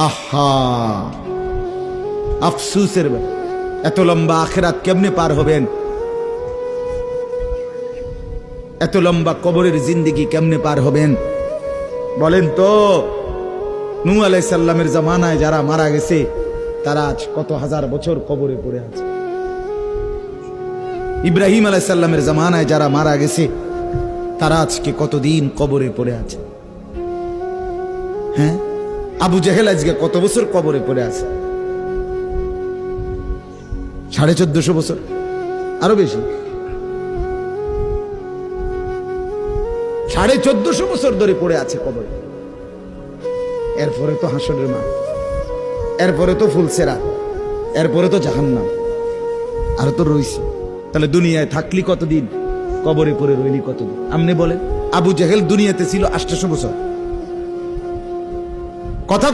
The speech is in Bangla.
আহা, আফসুসের ব্যাপার। এত লম্বা আখিরাত কেমনে পার হবেন? এত লম্বা কবরের জিন্দেগি কেমনে পার হবেন বলেন তো? নূহ আলাইহিস সালামের জামানায় যারা মারা গেছে তারা আজ কত হাজার বছর কবরে পড়ে আছে। ইব্রাহিম আলাইহিস সালামের জামানায় যারা মারা গেছে তারা আজকে কতদিন কবরে পড়ে আছে। হ্যাঁ, আবু জেহেল আজকে কত বছর কবরে পড়ে আছে? 1450 বছর, আরো বেশি, 1450 বছর ধরে পড়ে আছে কবরে। এরপরে তো হাসরের মাঠ, এরপরে তো ফুলসেরা, এরপরে তো জাহান্নাম, আর তো রইছে। তাহলে দুনিয়ায় থাকলি কতদিন, কবরে পড়ে রইলি কতদিন? আপনি বলেন। আবু জেহেল দুনিয়াতে ছিল 800 বছর। কথা